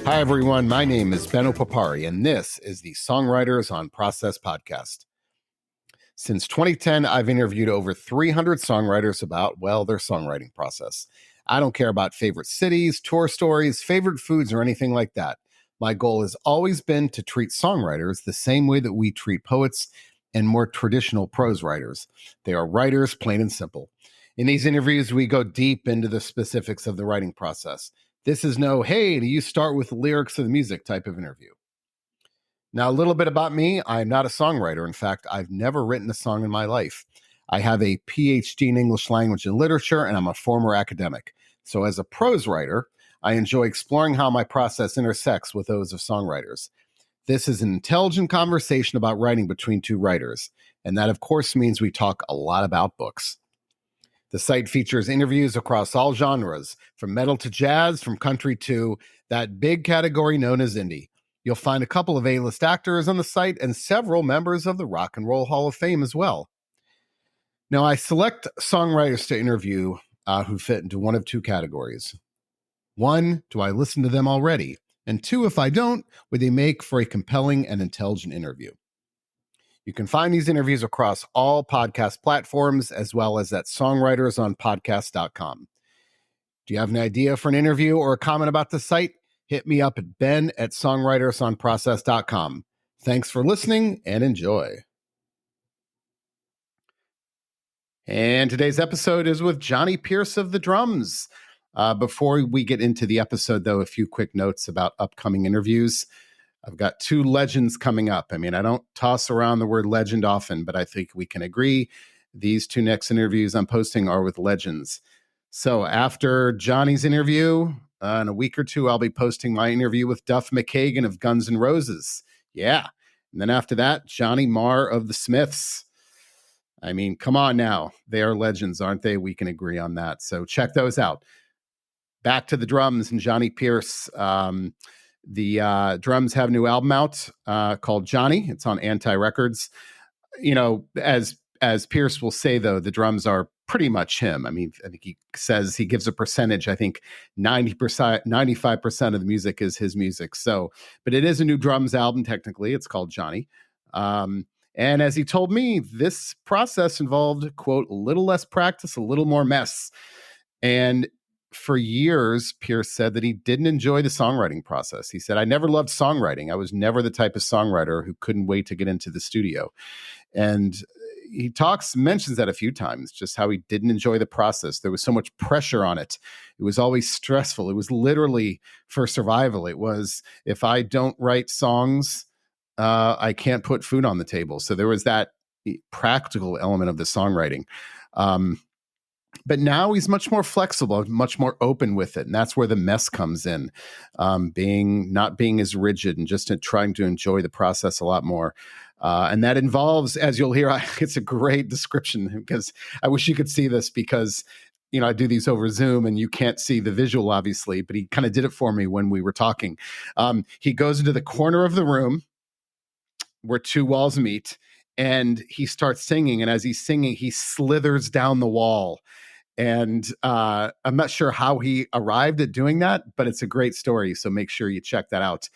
Hi, everyone. My name is Benno Papari, and this is the Songwriters on Process podcast. Since 2010, I've interviewed over 300 songwriters about, well, their songwriting process. I don't care about favorite cities, tour stories, favorite foods, or anything like that. My goal has always been to treat songwriters the same way that we treat poets and more traditional prose writers. They are writers, plain and simple. In these interviews, we go deep into the specifics of the writing process. This is no, hey, do you start with the lyrics of the music type of interview. Now, a little bit about me. I'm not a songwriter. In fact, I've never written a song in my life. I have a PhD in English language and literature, and I'm a former academic. So as a prose writer, I enjoy exploring how my process intersects with those of songwriters. This is an intelligent conversation about writing between two writers. And that, of course, means we talk a lot about books. The site features interviews across all genres, from metal to jazz, from country to that big category known as indie. You'll find a couple of A-list actors on the site and several members of the Rock and Roll Hall of Fame as well. Now, I select songwriters to interview who fit into one of two categories. One, do I listen to them already? And two, if I don't, would they make for a compelling and intelligent interview? You can find these interviews across all podcast platforms as well as at songwritersonpodcast.com. Do you have an idea for an interview or a comment about the site? Hit me up at ben@songwritersonprocess.com. Thanks for listening and enjoy. And today's episode is with Jonny Pierce of the Drums. Before we get into the episode, though, a few quick notes about upcoming interviews. I've got two legends coming up. I mean, I don't toss around the word legend often, but I think we can agree these two next interviews I'm posting are with legends. So after Jonny's interview, in a week or two, I'll be posting my interview with Duff McKagan of Guns N' Roses. Yeah. And then after that, Johnny Marr of the Smiths. I mean, come on now. They are legends, aren't they? We can agree on that. So check those out. Back to the drums and Jonny Pierce. The drums have a new album out called Jonny. It's on Anti Records. You know, as Pierce will say, though, the drums are pretty much him. I mean, I think he says he gives a percentage. I think 90%, 95% of the music is his music. So, but it is a new drums album. Technically, it's called Jonny. And as he told me, this process involved, quote, a little less practice, a little more mess. And for years, Pierce said that he didn't enjoy the songwriting process. He said, I never loved songwriting. I was never the type of songwriter who couldn't wait to get into the studio. And he mentions that a few times, just how he didn't enjoy the process. There was so much pressure on it. It was always stressful. It was literally for survival. It was, if I don't write songs, I can't put food on the table. So there was that practical element of the songwriting. But now he's much more flexible, much more open with it. And that's where the mess comes in, not being as rigid and just trying to enjoy the process a lot more. And that involves, as you'll hear, it's a great description because I wish you could see this because, you know, I do these over Zoom and you can't see the visual, obviously, but he kind of did it for me when we were talking. He goes into the corner of the room where two walls meet and he starts singing. And as he's singing, he slithers down the wall. And I'm not sure how he arrived at doing that, but it's a great story. So make sure you check that out.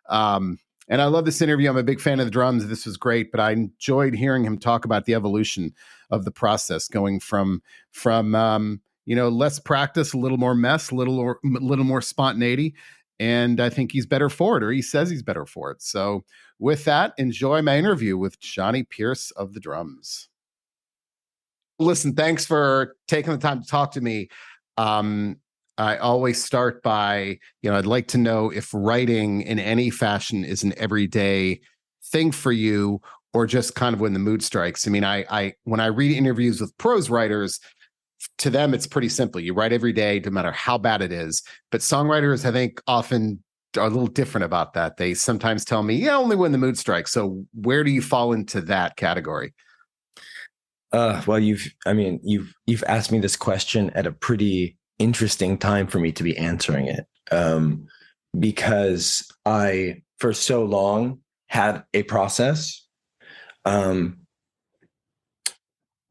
And I love this interview. I'm a big fan of the drums. This was great, but I enjoyed hearing him talk about the evolution of the process, going from less practice, a little more mess, a little more spontaneity. And I think he's better for it, or he says he's better for it. So with that, enjoy my interview with Jonny Pierce of the Drums. Listen, thanks for taking the time to talk to me. I always start by, I'd like to know if writing in any fashion is an everyday thing for you or just kind of when the mood strikes. I mean, I when I read interviews with prose writers, to them, it's pretty simple. You write every day, no matter how bad it is. But songwriters, I think, often are a little different about that. They sometimes tell me, only when the mood strikes. So where do you fall into that category? Well, you've asked me this question at a pretty interesting time for me to be answering it, because I, for so long, had a process,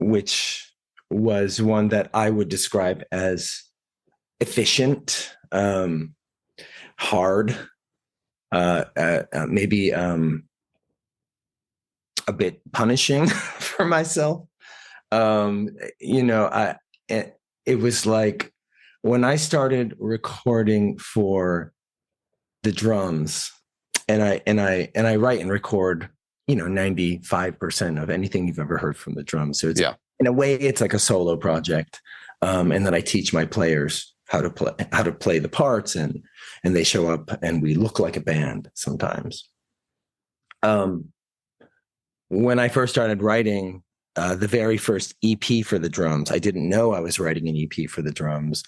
which was one that I would describe as efficient, hard, maybe a bit punishing for myself. You know, it was like when I started recording for the drums, and I write and record, 95% of anything you've ever heard from the drums. So it's, in a way, it's like a solo project. And then I teach my players how to play the parts, and they show up and we look like a band sometimes. When I first started writing the very first EP for the drums, I didn't know I was writing an EP for the drums.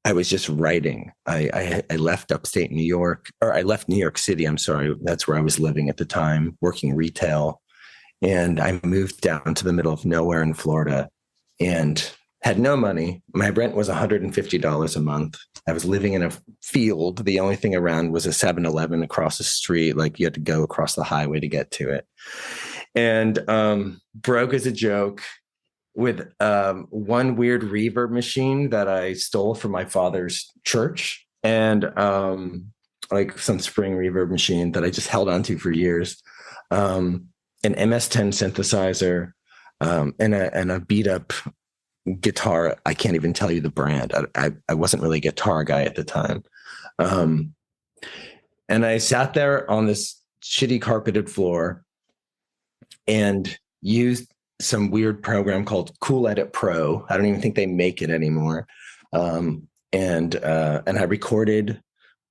I was just writing. I left upstate New York, or I left New York City. I'm sorry. That's where I was living at the time, working retail. And I moved down to the middle of nowhere in Florida and had no money. My rent was $150 a month. I was living in a field. The only thing around was a 7-Eleven across the street. Like, you had to go across the highway to get to it. And broke as a joke, with one weird reverb machine that I stole from my father's church, and like some spring reverb machine that I just held onto for years, an MS-10 synthesizer, and a beat up guitar. I can't even tell you the brand. I wasn't really a guitar guy at the time. And I sat there on this shitty carpeted floor and used some weird program called Cool Edit Pro. I don't even think they make it anymore. And I recorded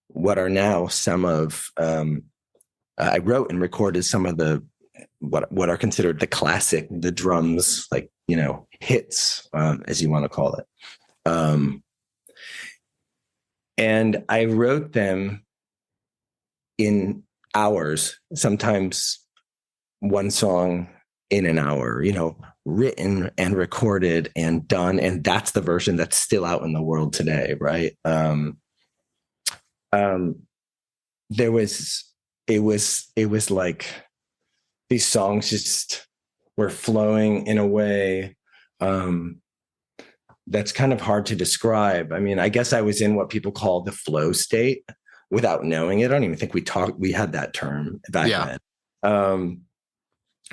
what are now some of, I wrote and recorded some of the, what are considered the drums, like, hits, as you want to call it. And I wrote them in hours, sometimes one song in an hour, written and recorded and done. And that's the version that's still out in the world today. Right. It was like these songs just were flowing in a way that's kind of hard to describe. I mean, I guess I was in what people call the flow state without knowing it. I don't even think we had that term back then.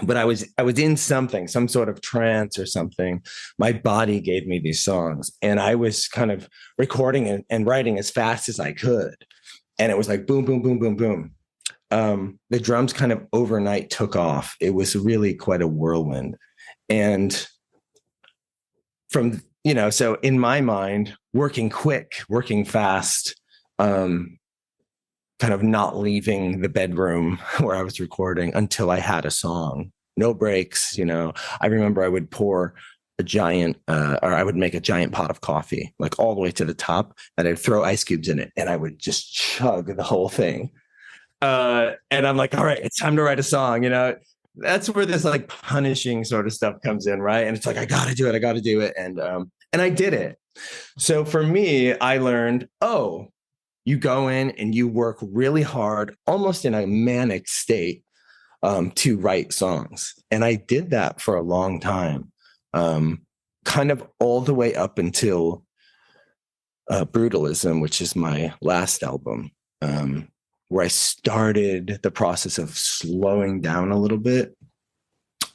But I was in some sort of trance or something. My body gave me these songs, and I was kind of recording and writing as fast as I could. And it was like boom, boom, boom, boom, boom. The drums kind of overnight took off. It was really quite a whirlwind. And from, so in my mind, working quick, working fast, kind of not leaving the bedroom where I was recording until I had a song. No breaks, I remember I would pour a giant, or I would make a giant pot of coffee, like all the way to the top, and I'd throw ice cubes in it, and I would just chug the whole thing. And I'm like, all right, it's time to write a song. That's where this like punishing sort of stuff comes in, right? And it's like, I got to do it. And I did it. So for me, I learned, you go in and you work really hard, almost in a manic state, to write songs. And I did that for a long time, kind of all the way up until Brutalism, which is my last album, where I started the process of slowing down a little bit.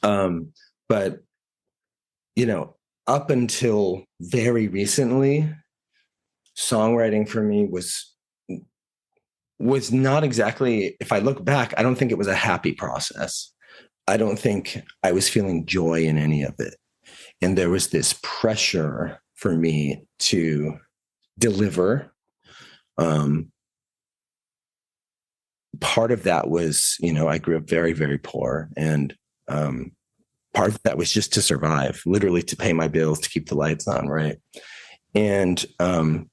But, up until very recently, songwriting for me was not exactly, if I look back, I don't think it was a happy process. I don't think I was feeling joy in any of it. And there was this pressure for me to deliver. Part of that was, I grew up very, very poor. And part of that was just to survive, literally to pay my bills, to keep the lights on, right? And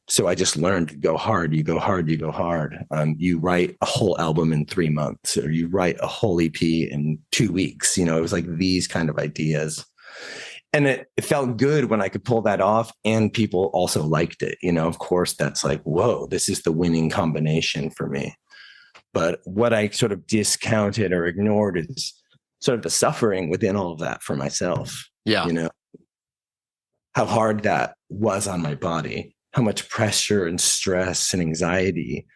so I just learned to go hard. You go hard. You write a whole album in 3 months, or you write a whole EP in 2 weeks. It was like these kind of ideas. And it felt good when I could pull that off, and people also liked it. Of course, that's like, whoa, this is the winning combination for me. But what I sort of discounted or ignored is sort of the suffering within all of that for myself. Yeah. How hard that was on my body, how much pressure and stress and anxiety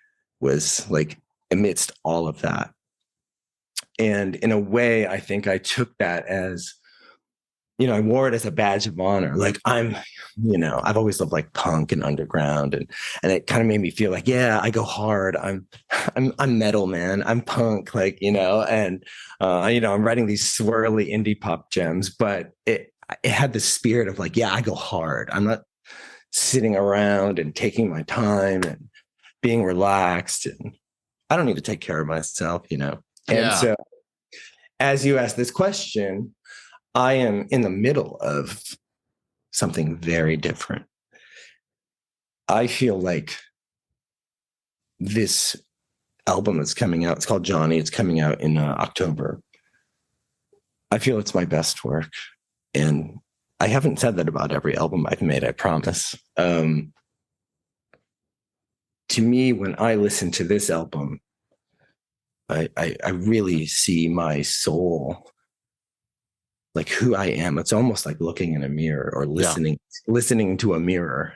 was like amidst all of that. And in a way, I think I took that as, I wore it as a badge of honor. Like I've always loved like punk and underground, and it kind of made me feel like, yeah, I go hard. I'm metal, man. I'm punk, and I'm writing these swirly indie pop gems, but it had the spirit of like, yeah, I go hard. I'm not sitting around and taking my time and being relaxed, and I don't need to take care of myself, And so, as you asked this question, I am in the middle of something very different. I feel like this album that's coming out, it's called Jonny. It's coming out in October. I feel it's my best work. And I haven't said that about every album I've made, I promise. To me, when I listen to this album, I really see my soul, like who I am. It's almost like looking in a mirror or listening to a mirror,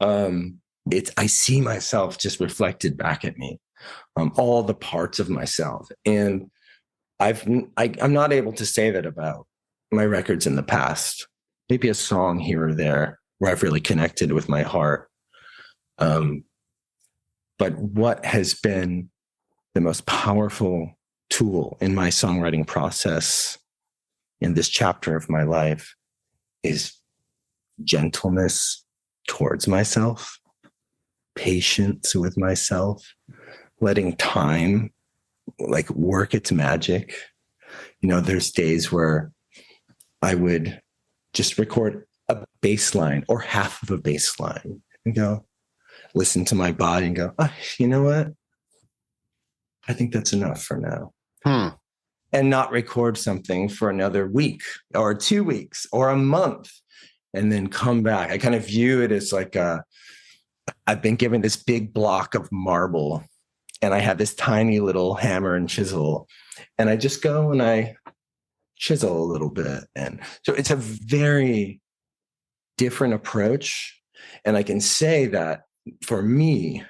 I see myself just reflected back at me, all the parts of myself. And I'm not able to say that about my records in the past. Maybe a song here or there where I've really connected with my heart. But what has been the most powerful tool in my songwriting process in this chapter of my life is gentleness towards myself, patience with myself, letting time like work its magic. There's days where I would just record a bass line or half of a bass line and go listen to my body and go, oh, you know what? I think that's enough for now. And not record something for another week or 2 weeks or a month and then come back. I kind of view it as like I've been given this big block of marble and I have this tiny little hammer and chisel, and I just go and I chisel a little bit. And so it's a very different approach. And I can say that for me,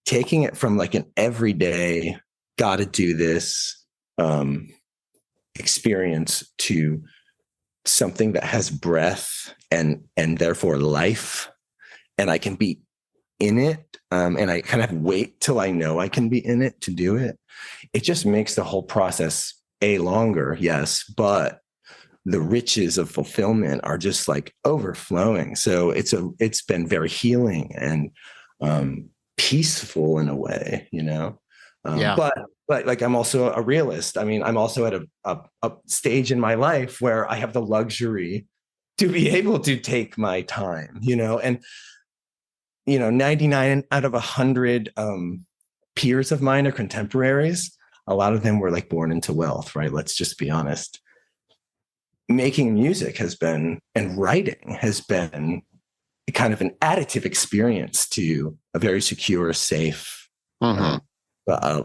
taking it from like an everyday, got to do this experience to something that has breath and therefore life, and I can be in it, and I kind of wait till I know I can be in it to do it. It just makes the whole process longer, yes, but the riches of fulfillment are just like overflowing. So it's been very healing and peaceful in a way, But like, I'm also a realist. I mean, I'm also at a stage in my life where I have the luxury to be able to take my time, and 99 out of 100 peers of mine are contemporaries. A lot of them were like born into wealth, right? Let's just be honest. Making music and writing has been kind of an additive experience to a very secure, safe, a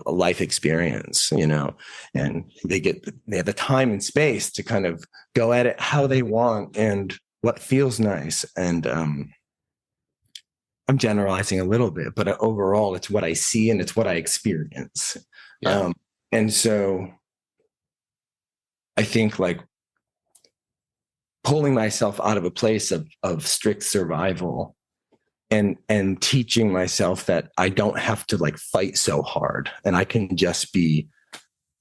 life experience, and they have the time and space to kind of go at it how they want and what feels nice. And I'm generalizing a little bit, but overall it's what I see and it's what I experience. And so I think like pulling myself out of a place of strict survival and teaching myself that I don't have to like fight so hard and I can just be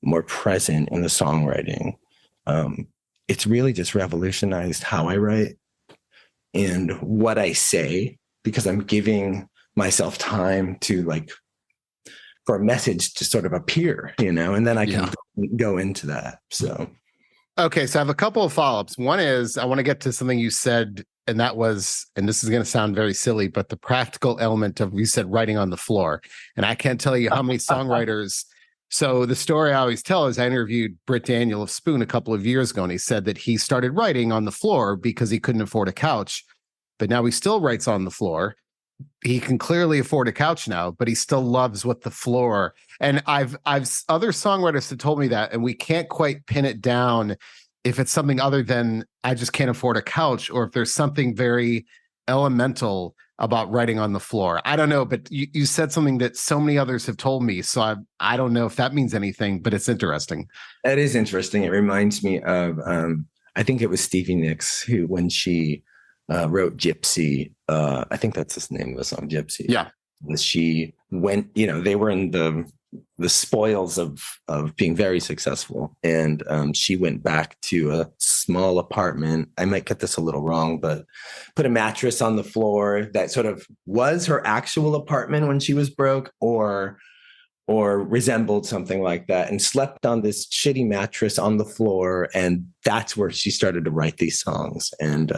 more present in the songwriting. It's really just revolutionized how I write and what I say, because I'm giving myself time to like, for a message to sort of appear, and then I can go into that. So. Okay. So I have a couple of follow-ups. One is I want to get to something you said, and that was, and this is going to sound very silly, but the practical element of, you said writing on the floor. And I can't tell you how many songwriters. So the story I always tell is I interviewed Britt Daniel of Spoon a couple of years ago, and he said that he started writing on the floor because he couldn't afford a couch, but now he still writes on the floor. He can clearly afford a couch now, but he still loves what the floor. And I've other songwriters have told me that, and we can't quite pin it down if it's something other than I just can't afford a couch, or if there's something very elemental about writing on the floor? I don't know, but you said something that so many others have told me. So I don't know if that means anything, but it's interesting. That is interesting. It reminds me of, I think it was Stevie Nicks who, when she wrote Gypsy, I think that's the name of the song, Gypsy. Yeah. She went, they were in the spoils of being very successful. And she went back to a small apartment. I might get this a little wrong, but put a mattress on the floor that sort of was her actual apartment when she was broke, or resembled something like that, and slept on this shitty mattress on the floor. And that's where she started to write these songs, and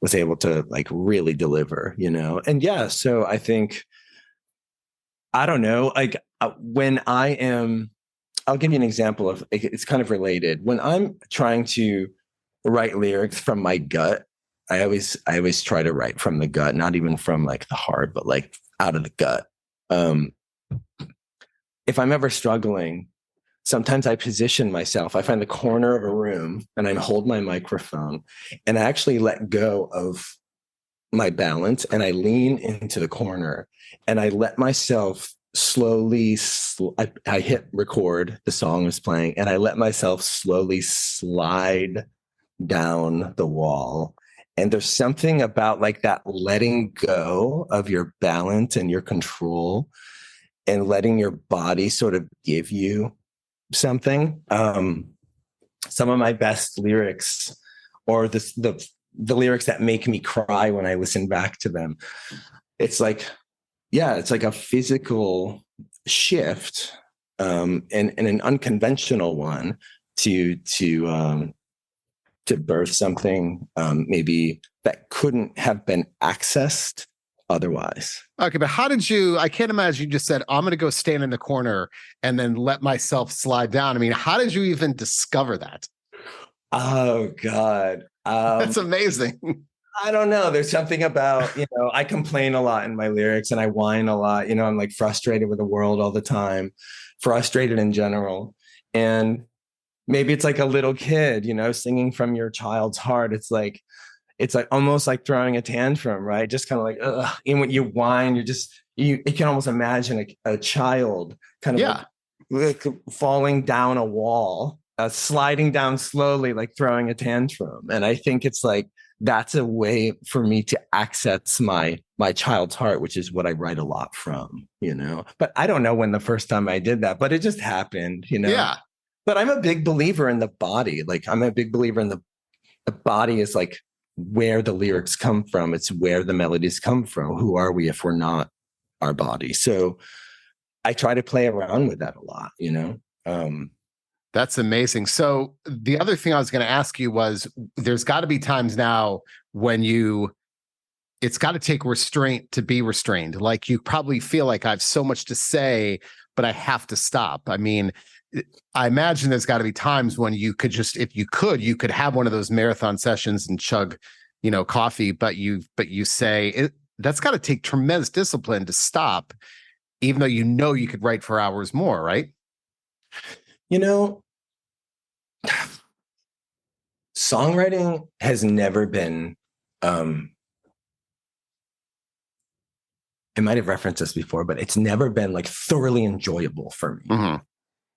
was able to like really deliver, And yeah, so I think, I don't know, like when I'll give you an example of, it's kind of related. When I'm trying to write lyrics from my gut, I always try to write from the gut, not even from like the heart, but like out of the gut. If I'm ever struggling, sometimes I position myself. I find the corner of a room and I hold my microphone, and I actually let go of my balance and I lean into the corner, and I let myself slowly, I hit record, the song was playing, and I let myself slowly slide down the wall. And there's something about like that letting go of your balance and your control, and letting your body sort of give you something. Some of my best lyrics, or the lyrics that make me cry when I listen back to them, it's like a physical shift, and an unconventional one to birth something maybe that couldn't have been accessed otherwise. Okay, but I can't imagine you just said, I'm going to go stand in the corner and then let myself slide down. I mean, how did you even discover that? Oh, God. That's amazing. I don't know. There's something about, I complain a lot in my lyrics and I whine a lot. I'm like frustrated with the world all the time, frustrated in general. And maybe it's like a little kid, singing from your child's heart. It's like almost like throwing a tantrum, right? Just kind of like, ugh. And when you whine, you can almost imagine a child kind of like falling down a wall, sliding down slowly, like throwing a tantrum. And I think it's like, that's a way for me to access my child's heart, which is what I write a lot from, But I don't know when the first time I did that, but it just happened, Yeah. But I'm a big believer in the body. Like, I'm a big believer in the body is like where the lyrics come from. It's where the melodies come from. Who are we if we're not our body? So I try to play around with that a lot, That's amazing. So the other thing I was going to ask you was, there's got to be times now when it's got to take restraint to be restrained. Like, you probably feel like I have so much to say, but I have to stop. I mean, I imagine there's got to be times when you could just, if you could have one of those marathon sessions and chug, coffee, but you say that's got to take tremendous discipline to stop, even though you could write for hours more, right? Songwriting has never been, I might have referenced this before, but it's never been like thoroughly enjoyable for me. Mm-hmm.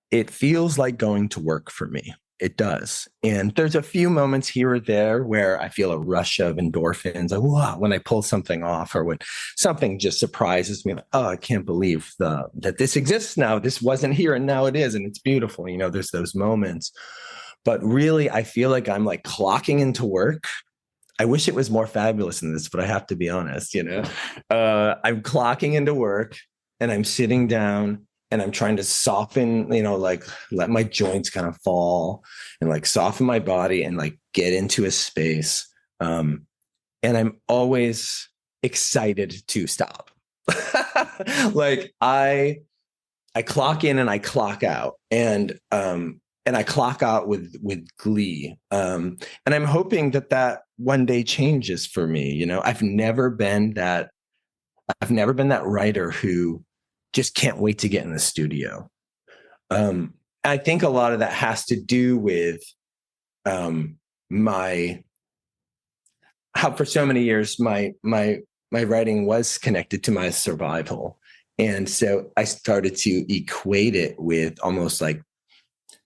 It feels like going to work for me. It does. And there's a few moments here or there where I feel a rush of endorphins, like, wow, when I pull something off, or when something just surprises me, like, oh, I can't believe that this exists now. This wasn't here and now it is, and it's beautiful. There's those moments. But really, I feel like I'm like clocking into work. I wish it was more fabulous than this, but I have to be honest, I'm clocking into work and I'm sitting down and I'm trying to soften, like let my joints kind of fall and like soften my body and like get into a space. And I'm always excited to stop. Like I clock in and I clock out, and I clock out with glee. And I'm hoping that one day changes for me. I've never been that writer who just can't wait to get in the studio. I think a lot of that has to do with how for so many years my my writing was connected to my survival. And so I started to equate it with almost like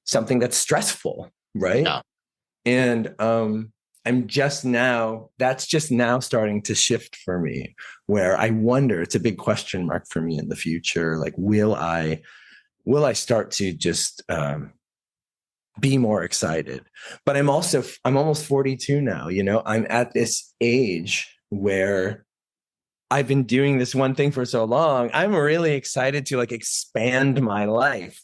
something that's stressful, right? Yeah. And that's just now starting to shift for me, where I wonder, it's a big question mark for me in the future. Like, will I start to just be more excited? But I'm almost 42 now, I'm at this age where I've been doing this one thing for so long. I'm really excited to like expand my life.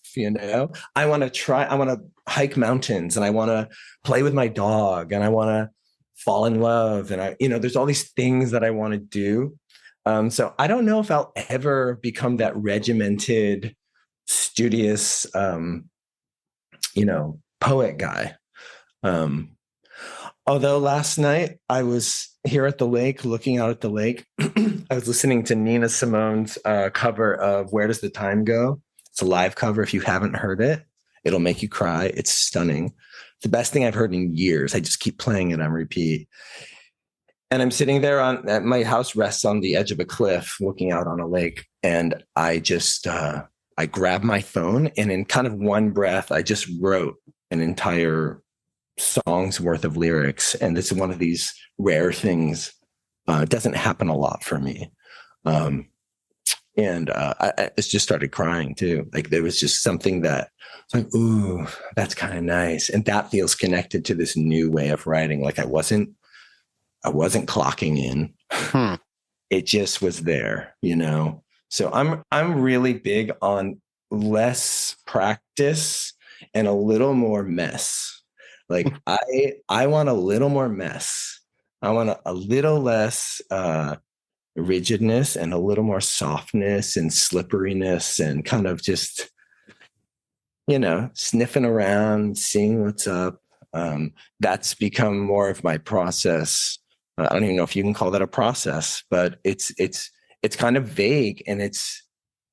I want to hike mountains, and I want to play with my dog, and I want to fall in love. And there's all these things that I want to do. So I don't know if I'll ever become that regimented, studious, poet guy. Although last night I was here at the lake, looking out at the lake, I was listening to Nina Simone's cover of Where Does the Time Go? It's a live cover. If you haven't heard it, it'll make you cry. It's stunning. It's the best thing I've heard in years. I just keep playing it on repeat. And I'm sitting there my house rests on the edge of a cliff looking out on a lake. And I just, I grabbed my phone, and in kind of one breath, I just wrote an entire song's worth of lyrics. And this is one of these rare things. It doesn't happen a lot for me. I just started crying too. Like, there was just something that was like, ooh, that's kind of nice. And that feels connected to this new way of writing. Like, I wasn't clocking in. It just was there, So I'm really big on less practice and a little more mess. Like, I want a little more mess. I want a little less rigidness and a little more softness and slipperiness, and kind of just, sniffing around, seeing what's up. That's become more of my process. I don't even know if you can call that a process, but it's kind of vague, and it's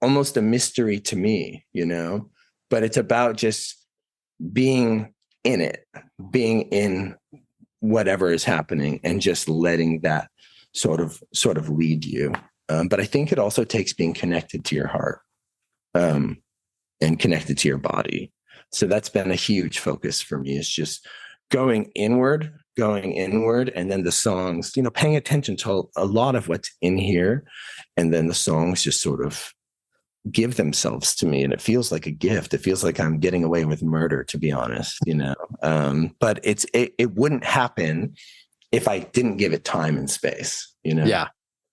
almost a mystery to me, but it's about just being in it, being in whatever is happening, and just letting that sort of lead you. But I think it also takes being connected to your heart, and connected to your body. So that's been a huge focus for me, is just going inward, and then the songs, paying attention to a lot of what's in here. And then the songs just sort of give themselves to me. And it feels like a gift. It feels like I'm getting away with murder, to be honest, but it wouldn't happen if I didn't give it time and space, Yeah.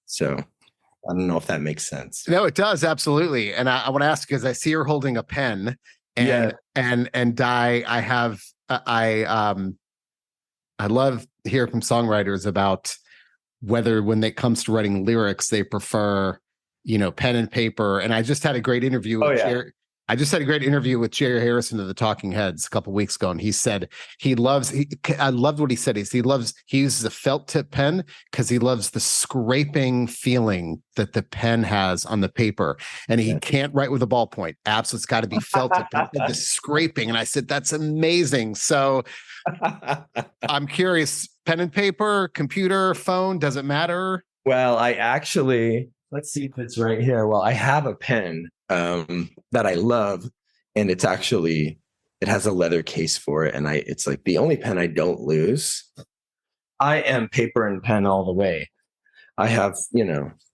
So I don't know if that makes sense. No, it does. Absolutely. And I want to ask, because I see her holding a pen, and I love hearing from songwriters about whether, when it comes to writing lyrics, they prefer, pen and paper. And I just had a great interview with Jerry Harrison of the Talking Heads a couple of weeks ago, and he said I loved what he said. He uses a felt tip pen because he loves the scraping feeling that the pen has on the paper, and he can't write with a ballpoint. Absolutely, it's got to be felt tip, the scraping. And I said, that's amazing. So I'm curious, pen and paper, computer, phone, does it matter? Well, let's see if it's right here. Well, I have a pen that I love, and it has a leather case for it. And it's like the only pen I don't lose. I am paper and pen all the way. I have,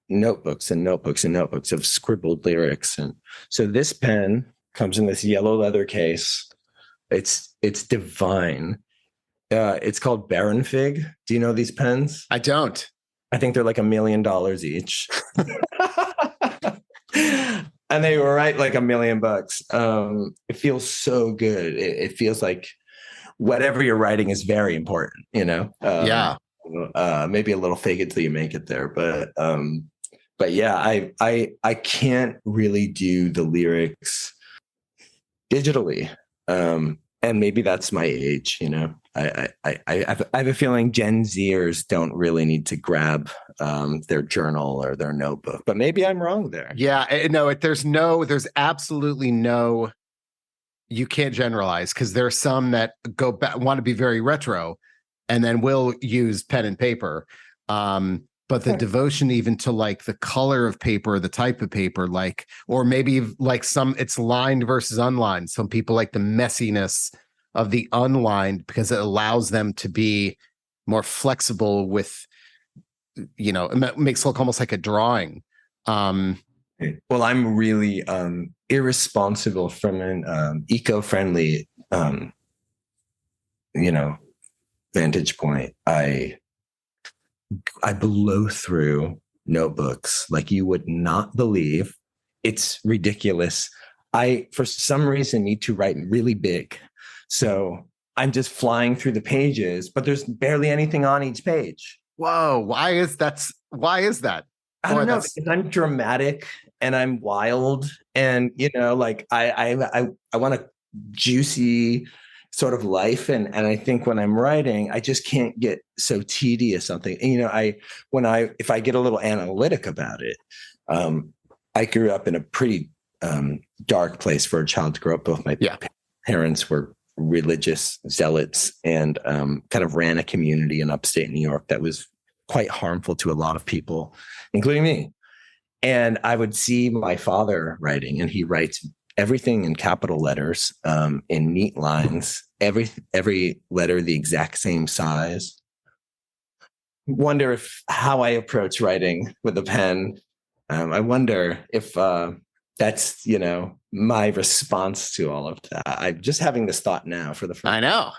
notebooks and notebooks and notebooks of scribbled lyrics. And so this pen comes in this yellow leather case. It's divine. It's called Baron Fig. Do you know these pens? I don't. I think they're like $1 million each. And they write like $1 million. It feels so good. It feels like whatever you're writing is very important, Yeah. Maybe a little fake it till you make it there. But yeah, I can't really do the lyrics digitally. And maybe that's my age, I have a feeling Gen Zers don't really need to grab their journal or their notebook, but maybe I'm wrong there. Yeah, no, there's absolutely no, you can't generalize, because there are some that want to be very retro and then will use pen and paper. but the devotion even to like the color of paper, the type of paper, like, or maybe like it's lined versus unlined. Some people like the messiness of the unlined because it allows them to be more flexible with, it makes it look almost like a drawing. Well, I'm really irresponsible from an eco-friendly, vantage point. I blow through notebooks like you would not believe. It's ridiculous. I, for some reason, need to write really big. So I'm just flying through the pages, but there's barely anything on each page. Whoa. Why is that? I don't know, because I'm dramatic and I'm wild, and I want a juicy sort of life, and I think when I'm writing, I just can't get so tedious something. If I get a little analytic about it, I grew up in a pretty dark place for a child to grow up. Both my parents were religious zealots and kind of ran a community in upstate New York that was quite harmful to a lot of people, including me. And I would see my father writing, and he writes everything in capital letters, in neat lines, every letter the exact same size. Wonder if how I approach writing with a pen. I wonder if that's my response to all of that. I'm just having this thought now for the first. I know.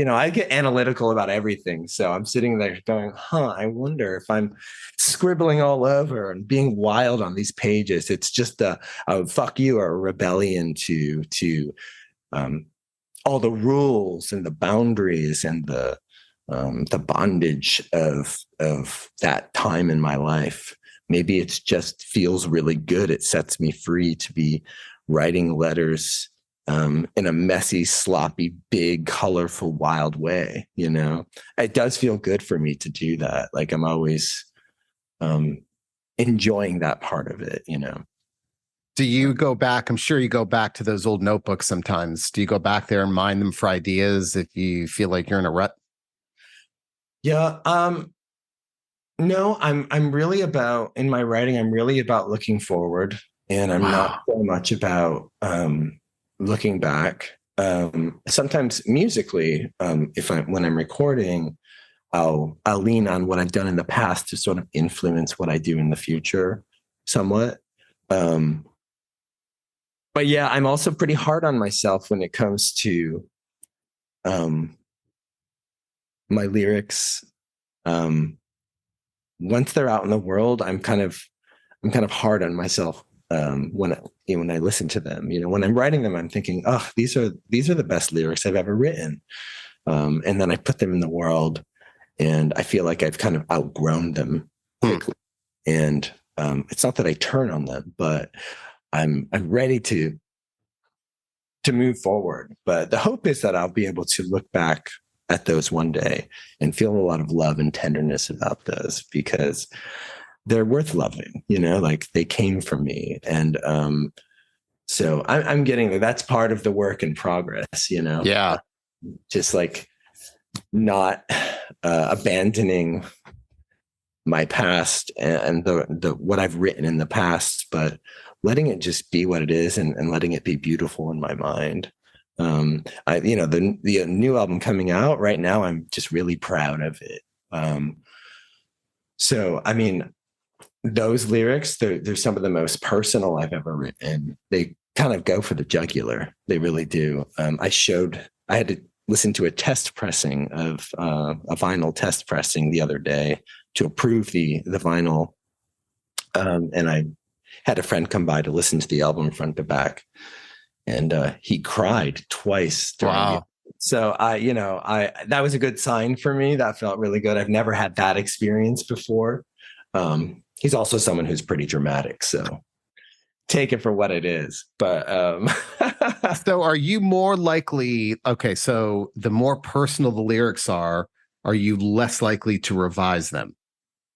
I get analytical about everything. So I'm sitting there going, I wonder if I'm scribbling all over and being wild on these pages. It's just a fuck you or a rebellion to all the rules and the boundaries and the bondage of that time in my life. Maybe it's just feels really good. It sets me free to be writing letters in a messy, sloppy, big, colorful, wild way. It does feel good for me to do that. Like I'm always enjoying that part of it. Do you go back? I'm sure you go back to those old notebooks sometimes. Do you go back there and mine them for ideas if you feel like you're in a rut? Yeah. No, I'm really about, in my writing, I'm really about looking forward, and I'm not so much about looking back. Sometimes musically, when I'm recording, I'll lean on what I've done in the past to sort of influence what I do in the future somewhat. But yeah, I'm also pretty hard on myself when it comes to my lyrics. Once they're out in the world, I'm kind of hard on myself when I listen to them. When I'm writing them, I'm thinking, oh, these are the best lyrics I've ever written. And then I put them in the world, and I feel like I've kind of outgrown them quickly. And it's not that I turn on them, but I'm ready to move forward. But the hope is that I'll be able to look back at those one day and feel a lot of love and tenderness about those, because they're worth loving, like they came from me. And so I'm getting there. That's part of the work in progress, Yeah. Just like not abandoning my past and the what I've written in the past, but letting it just be what it is, and letting it be beautiful in my mind. The new album coming out right now, I'm just really proud of it. So, I mean, those lyrics, they're some of the most personal I've ever written. They kind of go for the jugular. They really do. I had to listen to a test pressing of a vinyl test pressing the other day to approve the vinyl. And I had a friend come by to listen to the album front to back. And he cried twice. Wow. So that was a good sign for me. That felt really good. I've never had that experience before. He's also someone who's pretty dramatic, so take it for what it is. But so are you more likely? Okay, so the more personal the lyrics are you less likely to revise them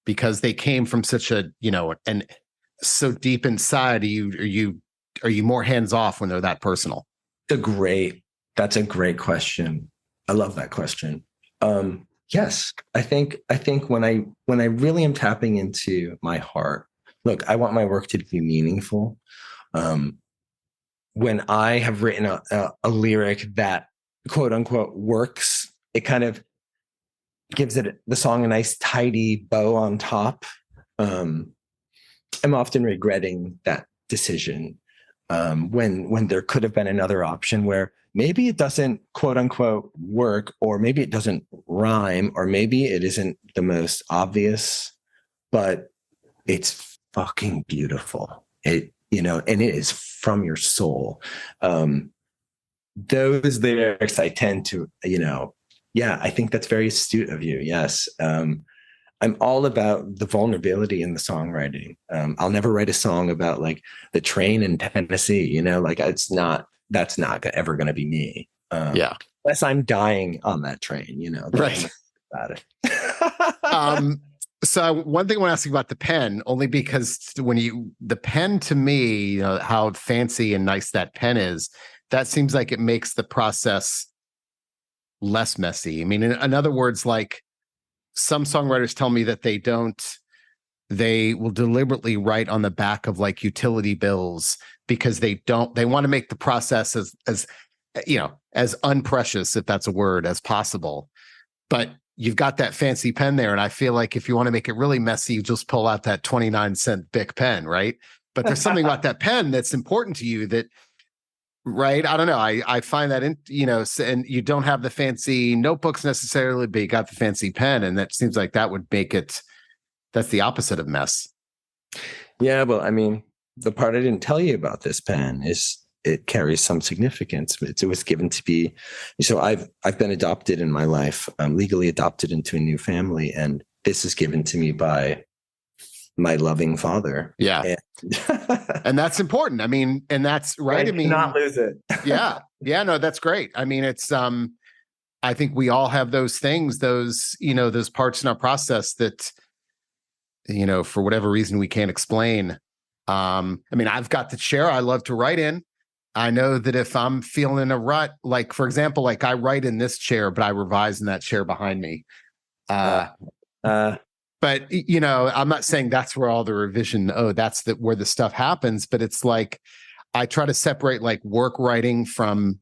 because they came from such a and so deep inside? Are you more hands off when they're that personal? That's a great question. I love that question. Yes, I think when I really am tapping into my heart, look, I want my work to be meaningful. Um, when I have written a lyric that quote unquote works, it kind of gives the song a nice tidy bow on top. Um, I'm often regretting that decision, when there could have been another option where maybe it doesn't quote unquote work, or maybe it doesn't rhyme, or maybe it isn't the most obvious, but it's fucking beautiful. And it is from your soul. Those lyrics I tend to, yeah, I think that's very astute of you. Yes. I'm all about the vulnerability in the songwriting. I'll never write a song about like the train in Tennessee, like that's not ever going to be me. Yeah. Unless I'm dying on that train, Right. About it. So one thing I want to ask you about the pen, only because the pen to me, how fancy and nice that pen is, that seems like it makes the process less messy. I mean, in other words, like some songwriters tell me that they will deliberately write on the back of like utility bills because they want to make the process as as unprecious, if that's a word, as possible. But you've got that fancy pen there. And I feel like if you want to make it really messy, you just pull out that 29-cent Bic pen, right? But there's something about that pen that's important to you that, right? I don't know. I find that, and you don't have the fancy notebooks necessarily, but you got the fancy pen. And that seems like that would make that's the opposite of mess. Yeah, well, I mean, the part I didn't tell you about this pen is it carries some significance. It was given to be, so I've been adopted in my life. I'm legally adopted into a new family, and this is given to me by my loving father. Yeah. And that's important. I mean, and that's right. I mean, not lose it. Yeah. No, that's great. I mean, it's I think we all have those things, those parts in our process that, for whatever reason we can't explain. I mean, I've got the chair I love to write in. I know that if I'm feeling a rut, like for example, like I write in this chair, but I revise in that chair behind me. But I'm not saying that's where all the revision. Oh, that's where the stuff happens. But it's like I try to separate like work writing from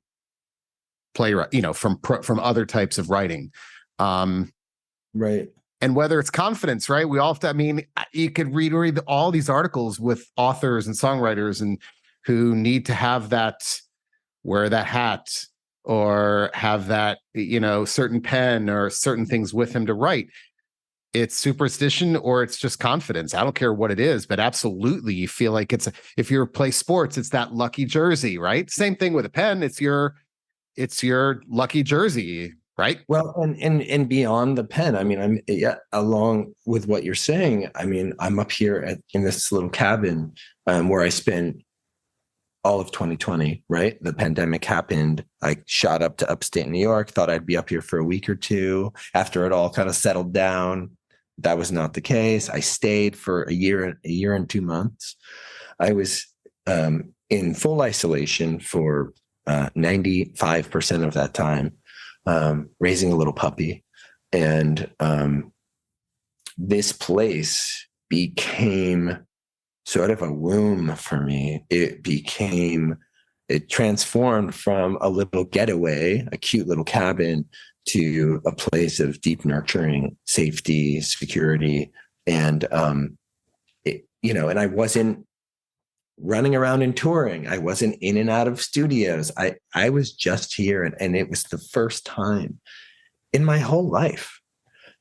playwright, from other types of writing. Right. And whether it's confidence, right? We all have to, I mean, you could read all these articles with authors and songwriters and who need to have wear that hat or have that, certain pen or certain things with him to write. It's superstition or it's just confidence. I don't care what it is, but absolutely you feel like if you play sports, it's that lucky jersey, right? Same thing with a pen. It's your lucky jersey. Right. Well, and beyond the pen, I mean, along with what you're saying, I mean, I'm up here in this little cabin where I spent all of 2020, right? The pandemic happened. I shot up to upstate New York, thought I'd be up here for a week or two after it all kind of settled down. That was not the case. I stayed for a year and 2 months. I was in full isolation for 95% of that time. Raising a little puppy. And this place became sort of a womb for me. It transformed from a little getaway, a cute little cabin, to a place of deep nurturing, safety, security. And, and I wasn't running around and touring. I wasn't in and out of studios. I was just here. And it was the first time in my whole life,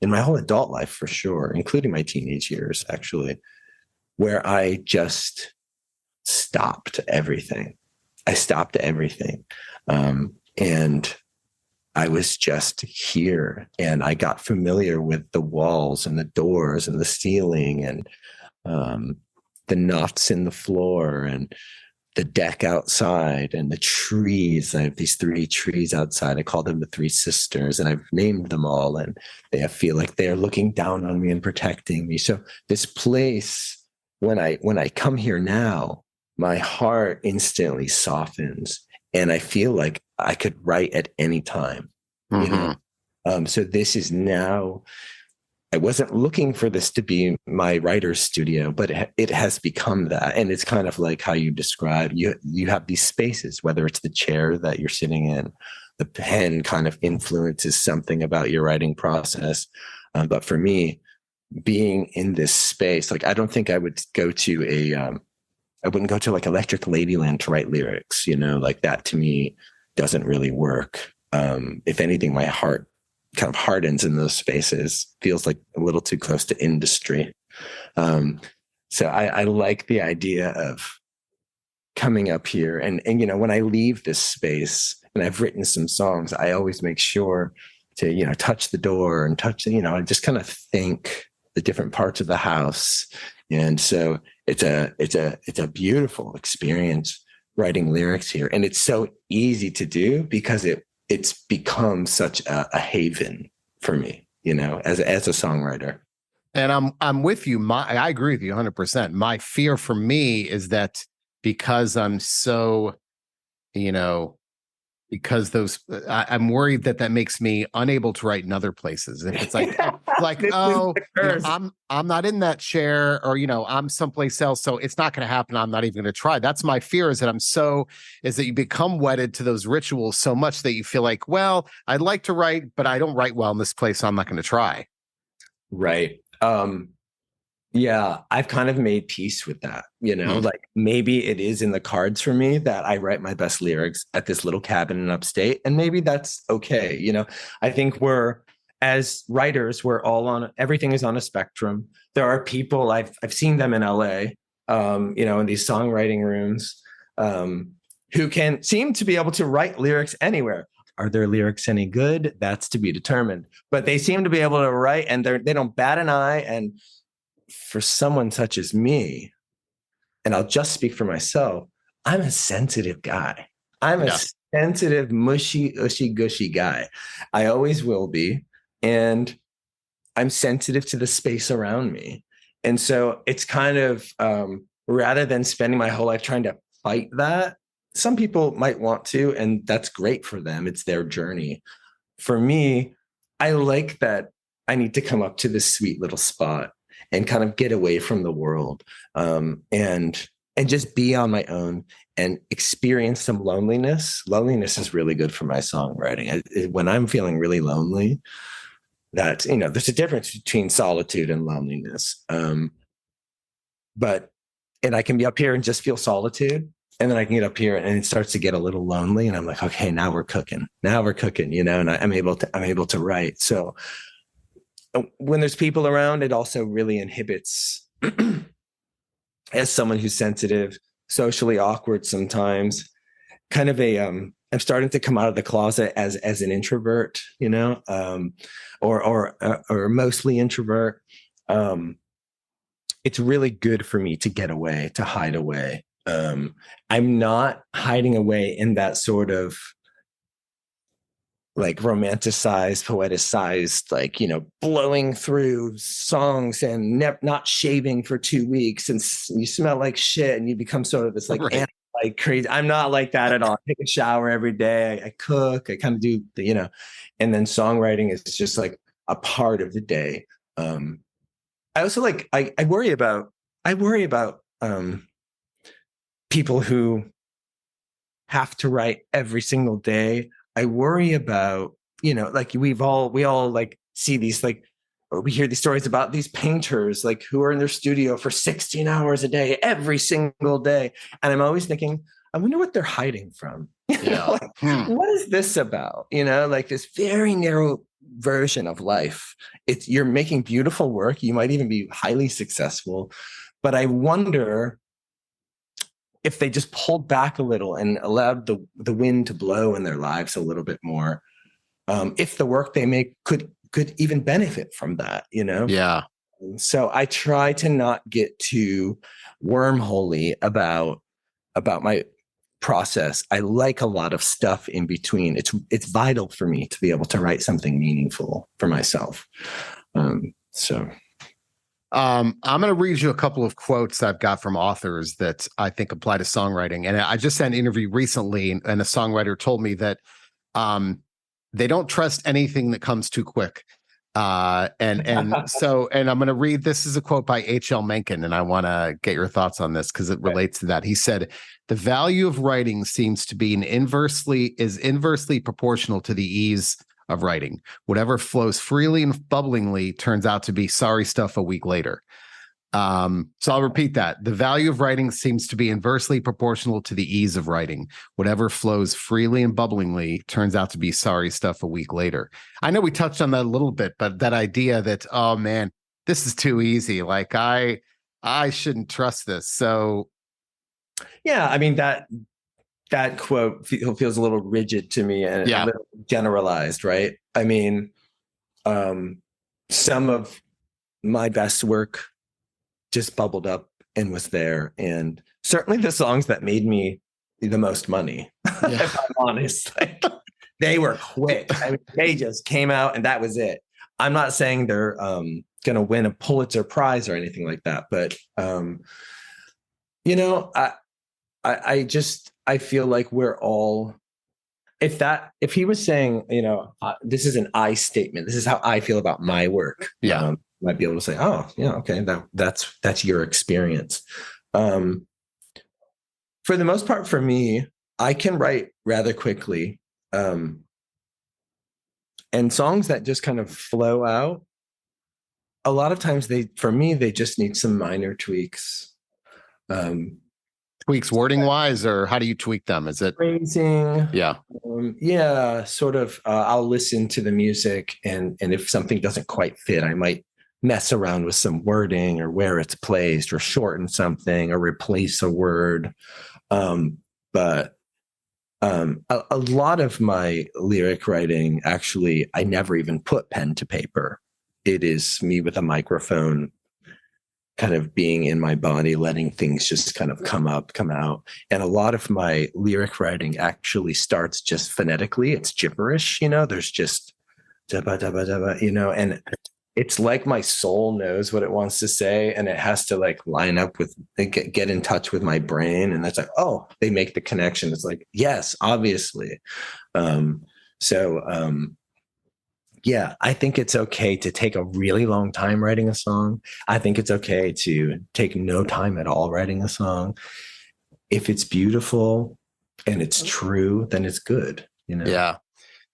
in my whole adult life for sure, including my teenage years, actually, where I just stopped everything. I stopped everything. And I was just here, and I got familiar with the walls and the doors and the ceiling and the knots in the floor and the deck outside and the trees. I have these 3 trees outside. I call them the 3 sisters, and I've named them all, and they feel like they're looking down on me and protecting me. So this place, when I come here now, my heart instantly softens, and I feel like I could write at any time. Mm-hmm. So this is now, I wasn't looking for this to be my writer's studio, but it has become that. And it's kind of like how you describe, you have these spaces, whether it's the chair that you're sitting in, the pen kind of influences something about your writing process. But for me, being in this space, like I don't think I would go to I wouldn't go to like Electric Ladyland to write lyrics, like that to me doesn't really work. If anything, my heart kind of hardens in those spaces, feels like a little too close to industry. So I like the idea of coming up here and when I leave this space and I've written some songs, I always make sure to, touch the door and I just kind of think the different parts of the house. And so it's a beautiful experience writing lyrics here. And it's so easy to do because it's become such a haven for me, as a songwriter. And I'm with you. I agree with you 100%. My fear for me is that because I'm so, because I'm worried that makes me unable to write in other places. If it's like, I'm not in that chair, or I'm someplace else, so it's not going to happen. I'm not even going to try. That's my fear. Is that you become wedded to those rituals so much that you feel like, well, I'd like to write, but I don't write well in this place, so I'm not going to try. Right. Yeah, I've kind of made peace with that, like maybe it is in the cards for me that I write my best lyrics at this little cabin in upstate, and maybe that's okay. I think as writers, we're all everything is on a spectrum. There are people, I've seen them in LA, in these songwriting rooms, who can seem to be able to write lyrics anywhere. Are their lyrics any good? That's to be determined, but they seem to be able to write, and they don't bat an eye. And for someone such as me, and I'll just speak for myself, I'm a sensitive guy. I'm a sensitive, mushy, ushy, gushy guy. I always will be. And I'm sensitive to the space around me. And so it's kind of, rather than spending my whole life trying to fight that, some people might want to, and that's great for them. It's their journey. For me, I like that I need to come up to this sweet little spot and kind of get away from the world, and just be on my own and experience some loneliness. Loneliness is really good for my songwriting. When I'm feeling really lonely, that, there's a difference between solitude and loneliness. But I can be up here and just feel solitude. And then I can get up here and it starts to get a little lonely. And I'm like, okay, now we're cooking, and I'm able to write. So when there's people around, it also really inhibits, as someone who's sensitive, socially awkward sometimes, kind of I'm starting to come out of the closet as an introvert, or mostly introvert. It's really good for me to get away, to hide away. I'm not hiding away in that sort of like romanticized, poeticized, like, blowing through songs and not shaving for 2 weeks and you smell like shit and you become sort of this like, right, like crazy. I'm not like that at all. I take a shower every day. I cook. I kind of do and then songwriting is just like a part of the day. I also I worry about people who have to write every single day. I worry about, like we all like see these, like, or we hear these stories about these painters, like who are in their studio for 16 hours a day, every single day. And I'm always thinking, I wonder what they're hiding from. Yeah. What is this about? Like this very narrow version of life. You're making beautiful work. You might even be highly successful, but I wonder if they just pulled back a little and allowed the wind to blow in their lives a little bit more, if the work they make could even benefit from that, Yeah. So I try to not get too wormholey about my process. I like a lot of stuff in between. It's vital for me to be able to write something meaningful for myself. I'm going to read you a couple of quotes I've got from authors that I think apply to songwriting. And I just had an interview recently, and a songwriter told me that they don't trust anything that comes too quick. And I'm going to read, this is a quote by H.L. Mencken, and I want to get your thoughts on this because it relates to that. He said, the value of writing seems to be inversely proportional to the ease of writing. Whatever flows freely and bubblingly turns out to be sorry stuff a week later. So I'll repeat that. The value of writing seems to be inversely proportional to the ease of writing. Whatever flows freely and bubblingly turns out to be sorry stuff a week later. I know we touched on that a little bit, but that idea that, oh man, this is too easy. Like I shouldn't trust this. So yeah, I mean, that quote feels a little rigid to me and a little generalized, right? I mean, some of my best work just bubbled up and was there. And certainly the songs that made me the most money, if I'm honest, like, they were quick. I mean, they just came out and that was it. I'm not saying they're going to win a Pulitzer Prize or anything like that, but I feel like we're all, if he was saying, this is an I statement, this is how I feel about my work. Yeah. Might be able to say, oh, yeah, okay, that's your experience. For the most part, for me, I can write rather quickly. And songs that just kind of flow out, a lot of times they just need some minor tweaks. Tweaks wording wise, or how do you tweak them? Is it phrasing? Yeah. Sort of. I'll listen to the music, and if something doesn't quite fit, I might mess around with some wording or where it's placed, or shorten something, or replace a word. But a lot of my lyric writing, actually, I never even put pen to paper. It is me with a microphone, kind of being in my body, letting things just kind of come out. And a lot of my lyric writing actually starts just phonetically. It's gibberish, there's just dabba, dabba, dabba, and it's like my soul knows what it wants to say, and it has to like line up with, get in touch with my brain. And that's like, oh, they make the connection. It's like, yes, obviously. Yeah, I think it's okay to take a really long time writing a song. I think it's okay to take no time at all writing a song. If it's beautiful and it's true, then it's good, Yeah.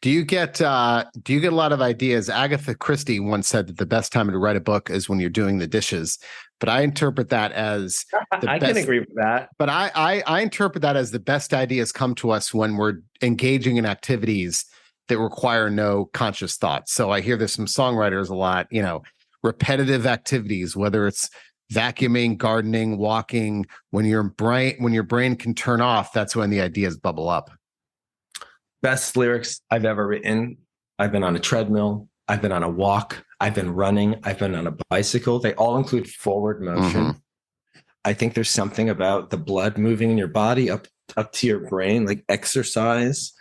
Do you get a lot of ideas? Agatha Christie once said that the best time to write a book is when you're doing the dishes, but I interpret that as I can agree with that. But I interpret that as the best ideas come to us when we're engaging in activities that require no conscious thought. So I hear this from songwriters a lot, repetitive activities, whether it's vacuuming, gardening, walking, when your brain can turn off, that's when the ideas bubble up. Best lyrics I've ever written. I've been on a treadmill. I've been on a walk. I've been running. I've been on a bicycle. They all include forward motion. Mm-hmm. I think there's something about the blood moving in your body up to your brain, like exercise.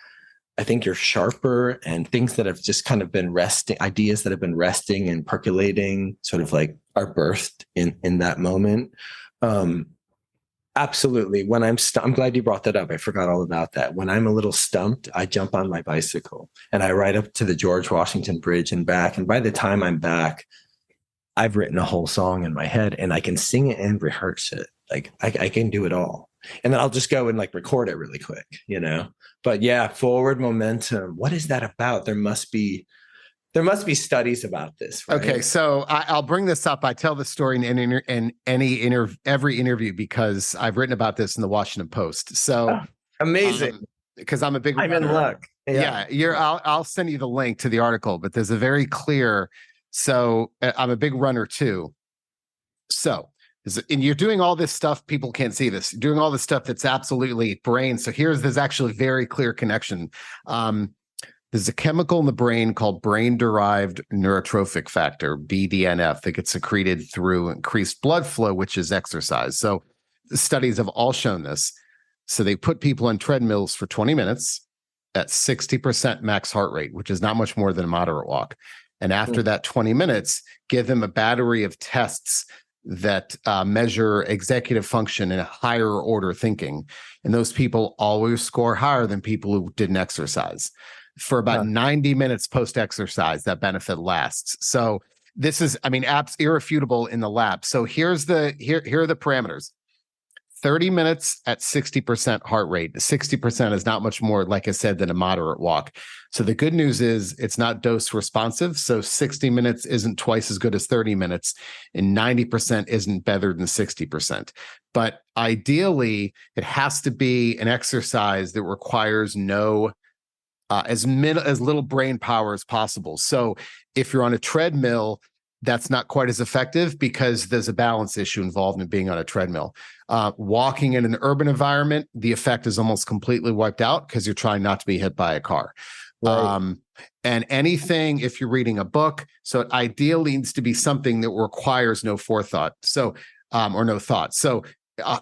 I think you're sharper, and things that have just kind of been resting, ideas that have been resting and percolating, sort of like are birthed in that moment. Absolutely. When I'm glad you brought that up. I forgot all about that. When I'm a little stumped, I jump on my bicycle and I ride up to the George Washington Bridge and back. And by the time I'm back, I've written a whole song in my head, and I can sing it and rehearse it. Like I can do it all. And then I'll just go and like record it really quick, But yeah, forward momentum. What is that about? There must be studies about this. Right? Okay, so I'll bring this up. I tell the story in every interview because I've written about this in the Washington Post. So amazing. Because I'm a big I'm in luck. Yeah, I'll send you the link to the article, but there's a very clear. So I'm a big runner too. So and you're doing all this stuff. People can't see this. You're doing all this stuff that's absolutely brain. So there's actually a very clear connection. There's a chemical in the brain called brain-derived neurotrophic factor, BDNF, that gets secreted through increased blood flow, which is exercise. So the studies have all shown this. So they put people on treadmills for 20 minutes at 60% max heart rate, which is not much more than a moderate walk. And after that 20 minutes, give them a battery of tests that measure executive function and higher order thinking. And those people always score higher than people who didn't exercise. for about 90 minutes post-exercise, that benefit lasts. So this is, I mean, irrefutable in the lab. So here are the parameters. 30 minutes at 60% heart rate. 60% is not much more, like I said, than a moderate walk. So the good news is it's not dose responsive. So 60 minutes isn't twice as good as 30 minutes, and 90% isn't better than 60%. But ideally, it has to be an exercise that requires no as little brain power as possible. So if you're on a treadmill, that's not quite as effective because there's a balance issue involved in being on a treadmill. Walking in an urban environment, the effect is almost completely wiped out because you're trying not to be hit by a car. Right. And anything, if you're reading a book, so it ideally needs to be something that requires no forethought. So, or no thought. So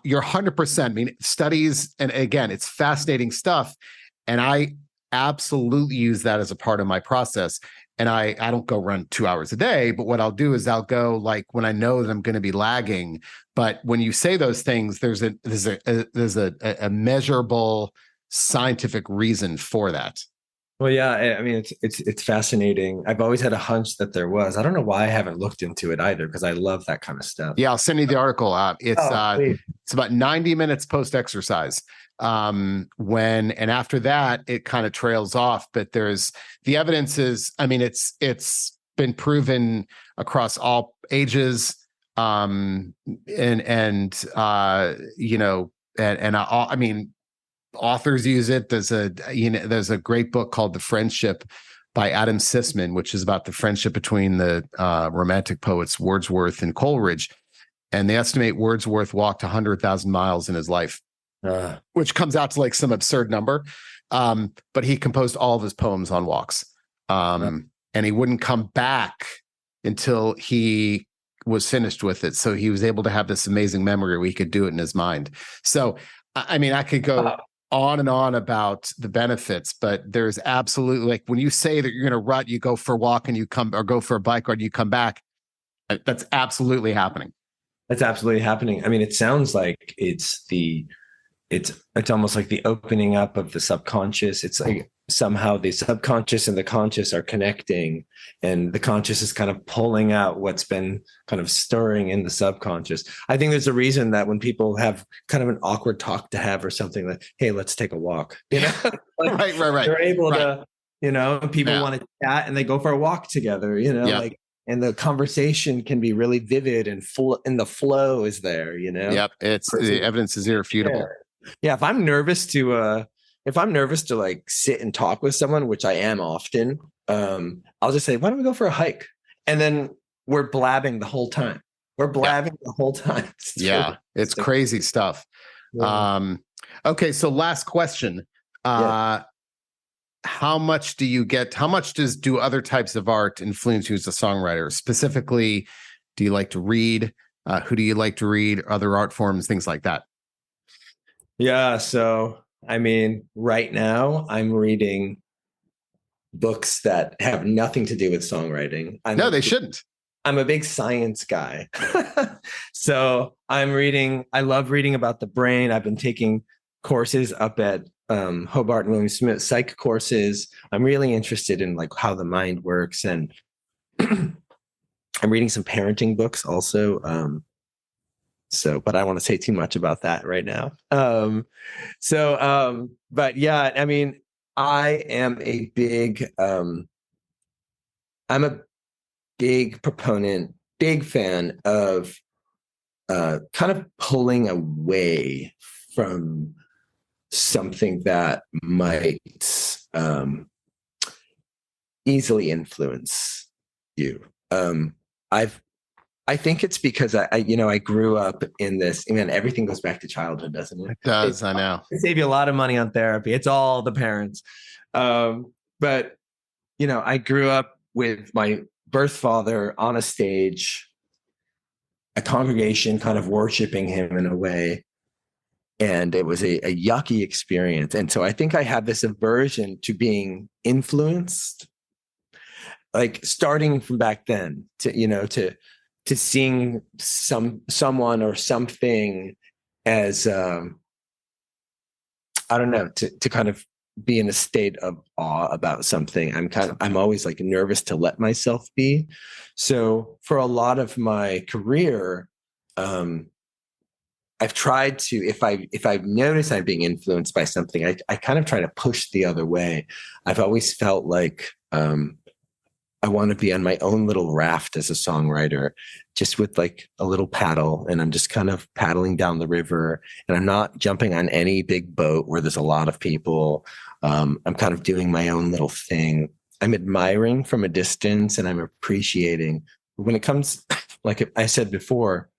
you're 100%. I mean, studies, and again, it's fascinating stuff. And I absolutely use that as a part of my process. And I don't go run 2 hours a day, but what I'll do is I'll go like when I know that I'm going to be lagging. But when you say those things, there's a measurable scientific reason for that. Well, yeah, I mean, it's fascinating. I've always had a hunch that there was. I don't know why I haven't looked into it either, because I love that kind of stuff. Yeah, I'll send you the article. It's about 90 minutes post-exercise. And after that, it kind of trails off. But there's the evidence is, I mean, it's been proven across all ages. I mean, authors use it. There's a great book called The Friendship by Adam Sisman, which is about the friendship between the romantic poets Wordsworth and Coleridge. And they estimate Wordsworth walked 100,000 miles in his life, which comes out to like some absurd number. But he composed all of his poems on walks. And he wouldn't come back until he was finished with it. So he was able to have this amazing memory where he could do it in his mind. So, I mean, I could go on and on about the benefits, but there's absolutely, like when you say that you're going to rut, you go for a walk and you come, or go for a bike ride, you come back. That's absolutely happening. That's absolutely happening. I mean, it sounds like it's almost like the opening up of the subconscious. It's like somehow the subconscious and the conscious are connecting, and the conscious is kind of pulling out what's been kind of stirring in the subconscious. I think there's a reason that when people have kind of an awkward talk to have or something, like, hey, let's take a walk, like, right. They're able to, people want to chat and they go for a walk together, like, and the conversation can be really vivid and full, and the flow is there, Yep. The evidence is irrefutable. Yeah. If I'm nervous to like sit and talk with someone, which I am often, I'll just say, why don't we go for a hike? And then we're blabbing the whole time. It's crazy stuff. Yeah. Okay. So last question. How much do other types of art influence you as a songwriter? Specifically, do you like to read? Who do you like to read? Other art forms, things like that? Yeah. So, I mean, right now I'm reading books that have nothing to do with songwriting. They shouldn't. I'm a big science guy. So I love reading about the brain. I've been taking courses up at Hobart and William Smith psych courses. I'm really interested in like how the mind works, and I'm reading some parenting books also. But I don't want to say too much about that right now. But yeah, I mean, I am a big, I'm a big proponent, big fan of kind of pulling away from something that might easily influence you. I think it's because I grew up in this, and everything goes back to childhood, doesn't it? It does. I know. It save you a lot of money on therapy. It's all the parents. But I grew up with my birth father on a stage, a congregation kind of worshiping him in a way. And it was a yucky experience. And so I think I had this aversion to being influenced, like starting from back then to seeing someone or something as I don't know, to kind of be in a state of awe about something, I'm always like nervous to let myself be. So for a lot of my career, I've tried to, if I've noticed I'm being influenced by something, I kind of try to push the other way. I've always felt like I want to be on my own little raft as a songwriter, just with like a little paddle, and I'm just kind of paddling down the river, and I'm not jumping on any big boat where there's a lot of people. I'm kind of doing my own little thing. I'm admiring from a distance, and I'm appreciating. When it comes, like I said before,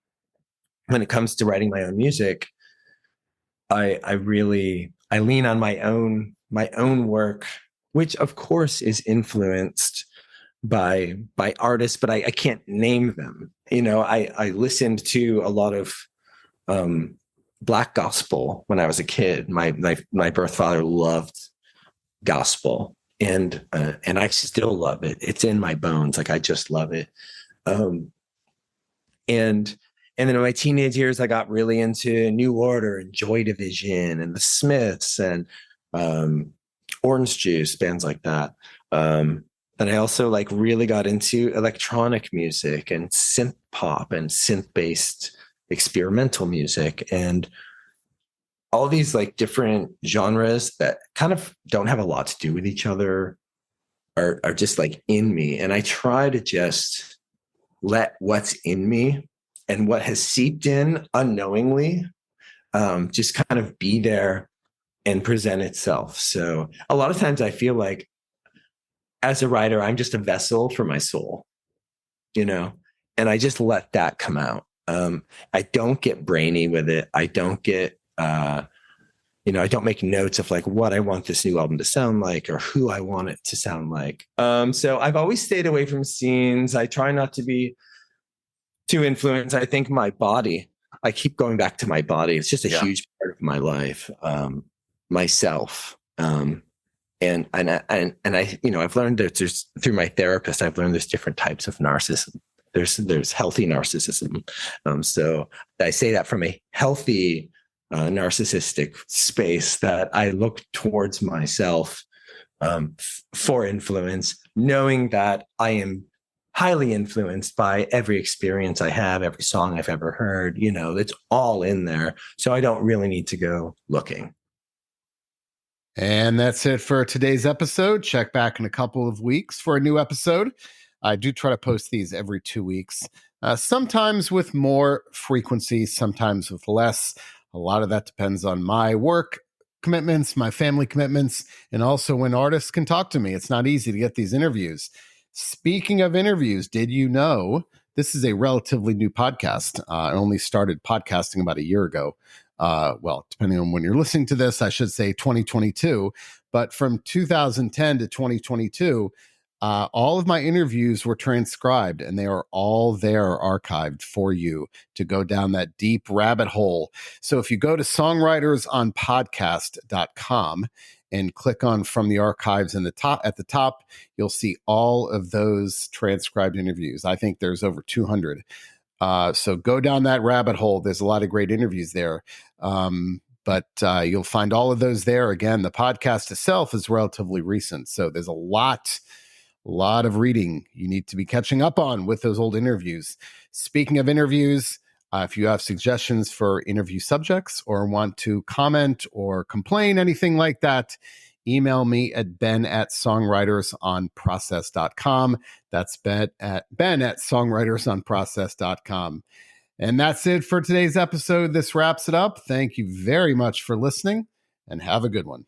when it comes to writing my own music, I really I lean on my own work, which of course is influenced by artists, but I can't name them. You know, I listened to a lot of Black gospel when I was a kid. My birth father loved gospel, and I still love it. It's in my bones. Like I just love it. Um, and and then in my teenage years, I got really into New Order and Joy Division and the Smiths and um, Orange Juice, bands like that. And I also like really got into electronic music and synth pop and synth based experimental music and all these like different genres that kind of don't have a lot to do with each other are just like in me. And I try to just let what's in me and what has seeped in unknowingly just kind of be there and present itself. So a lot of times I feel like as a writer, I'm just a vessel for my soul, you know, and I just let that come out. I don't get brainy with it. I don't get, I don't make notes of like what I want this new album to sound like or who I want it to sound like. So I've always stayed away from scenes. I try not to be too influenced. I think my body, I keep going back to my body. It's just a huge part of my life, myself. I've learned that there's through my therapist, I've learned there's different types of narcissism. There's healthy narcissism. So I say that from a healthy narcissistic space that I look towards myself for influence, knowing that I am highly influenced by every experience I have, every song I've ever heard. You know, it's all in there. So I don't really need to go looking. And that's it for today's episode. Check back in a couple of weeks for a new episode. I do try to post these every 2 weeks, sometimes with more frequency, sometimes with less. A lot of that depends on my work commitments, my family commitments, and also when artists can talk to me. It's not easy to get these interviews. Speaking of interviews, did you know this is a relatively new podcast? I only started podcasting about a year ago. Well, depending on when you're listening to this, I should say 2022. But from 2010 to 2022, all of my interviews were transcribed and they are all there archived for you to go down that deep rabbit hole. So if you go to songwritersonpodcast.com and click on from the archives at the top, you'll see all of those transcribed interviews. I think there's over 200. So go down that rabbit hole. There's a lot of great interviews there. But you'll find all of those there. Again, the podcast itself is relatively recent. So there's a lot of reading you need to be catching up on with those old interviews. Speaking of interviews, if you have suggestions for interview subjects or want to comment or complain, anything like that, email me at ben@songwritersonprocess.com. That's ben@songwritersonprocess.com. And that's it for today's episode. This wraps it up. Thank you very much for listening and have a good one.